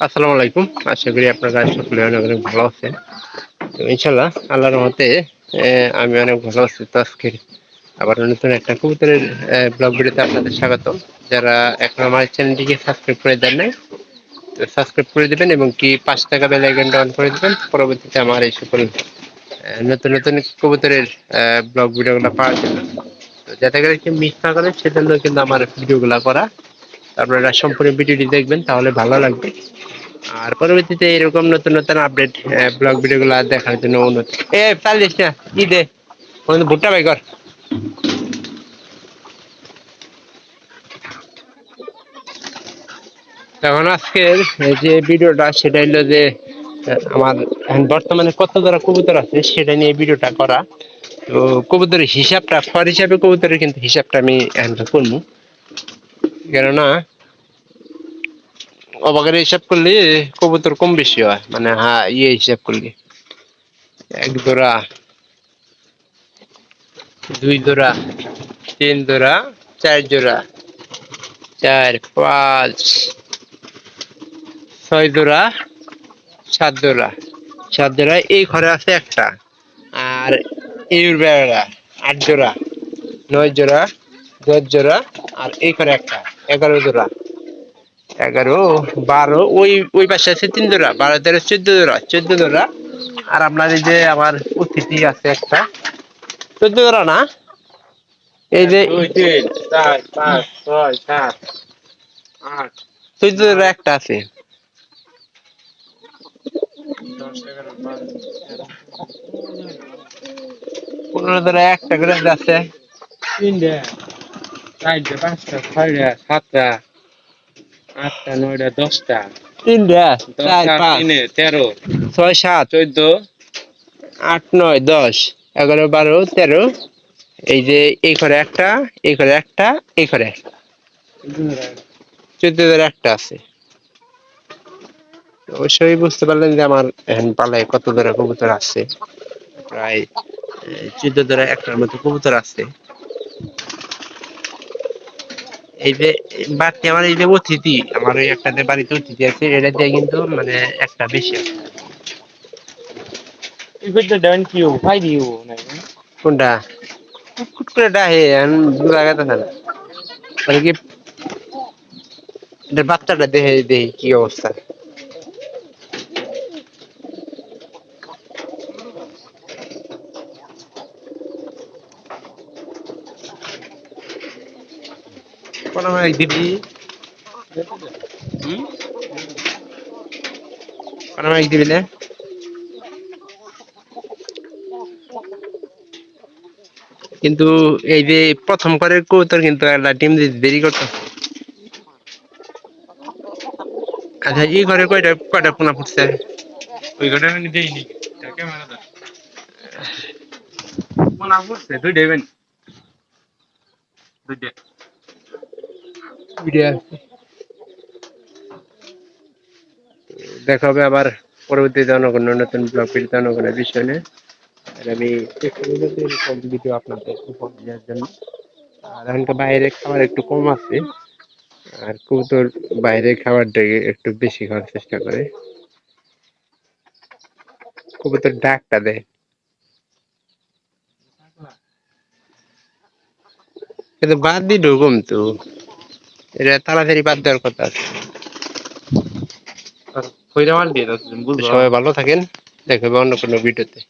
আসসালামু আলাইকুম। আশা করি আপনারা সকলে অনেক অনেক ভালো আছেন। তো ইনশাল্লাহ আল্লাহর রহমতে আমি অনেক ভালো আছি। তো আজকে আবার নতুন একটা কবুতরের ব্লগ ভিডিওতে আপনাদের স্বাগত। যারা এখন আমার চ্যানেলটিকে সাবস্ক্রাইব করে দেন নাই, তো সাবস্ক্রাইব করে দেবেন এবং কি 5 টাকা বেল আইকনটা অন করে দেবেন পরবর্তীতে আমার এই সকল নতুন নতুন কবুতরের ব্লগ ভিডিওগুলো পাওয়ার জন্য। তো যাতে করে কেউ মিস না করেন সেজন্য কিন্তু আমার ভিডিওগুলো করা। আপনারা সম্পূর্ণ ভিডিওটি দেখবেন তাহলে ভালো লাগবে। আর পরবর্তীতে এরকম নতুন নতুন আপডেট ব্লগ ভিডিওগুলো দেখার জন্য অনুরোধ। চালিস না ই দে ভুট্টা বাই কর। তখন আজকের যে ভিডিওটা সেটা হলো যে আমার বর্তমানে কত ধরা কবুতর আছে সেটা নিয়ে ভিডিওটা করা। তো কবুতরের হিসাবটা ফর হিসাবে কবুতরের কিন্তু হিসাবটা আমি করবো, কেননা অবাকের হিসাব করলে কবুতর কম বেশি হয়, মানে হিসাব করলে 1 জোড়া 2 জোড়া 3 জোড়া 4 জোড়া 4 5 6 জোড়া 7 জোড়া 7 জোড়া এই ঘরে আছে একটা। আর এর বেড়া 8 জোড়া 9 জোড়া 10 জোড়া আর এই ঘরে একটা 11 জোড়া 11 12 ওই ওই পাশে আছে 3 জোড়া 12 13 14 জোড়া। আর আপনার এই যে আমার অতিথি আছে একটা 14 জোড়া না, এই যে 2 3 4 5 6 7 8 14 জোড়া একটা আছে। 15 জোড়া একটা করে আছে। 3টা 4টা 5টা 6টা 7টা 8টা 9টা 10টা 3টা 4 10টা 5 3 13 6 7 14 8 9 10 11 12 13। এই যে এই ঘরে একটা, এই ঘরে একটা, এই ঘরে 14 জোড়া একটা আছে। অবশ্যই বুঝতে পারলেন যে আমার এখন পালায় কত ধরা কবুতর আছে। প্রায় 14 ধরা একটার মতো কবুতর আছে। এই যে বাড়তি আমার এই যে অতিথি, আমার ওই একটা বাড়িতে অতিথি আছে, এটা দিয়ে কিন্তু মানে একটা বেশি আছে। ইকুইটা ডান কিউ ফাই দিও না কোনটা কুটকুট করে ডাহে লাগাতে না মানে কি এটার বাচ্চাটা দেখে দেখি কি অবস্থা। কোন আমার দিবি কোন আমার দিবি না, কিন্তু এই যে প্রথম করে কবুতর কিন্তু একটা ডিম দিতে দেরি করতে। আচ্ছা এই ঘরে কয়টা কয়টা পোনা ফুটছে? ওই গটা আমি দেইনি তাকে মারা দা কোনা ফুটছে দুই দেবেন দুই ভিডিও দেখা হবে আবার পরবর্তীতে অন্য কোনো নতুন ব্লগ ভিডিওতে অন্য কোনো বিষয় নিয়ে। আর আমি চেষ্টা করবো যে এরকম ভিডিও আপনাদের উপহার দেওয়ার জন্য। আর এখনকার বাইরে খাবার একটু কম আছে, আর কবুতর বাইরে খাবারটাকে একটু বেশি খাওয়ার চেষ্টা করে। কবুতর ডাকটা দেয়, কিন্তু বাদ দিয়ে ঢুকুম তো এটা তাড়াতাড়ি বাদ দেওয়ার কথা আছে। কইরা মাল দিয়ে দাও বুঝছো সবাই ভালো থাকেন, দেখা হবে অন্য কোনো ভিডিওতে।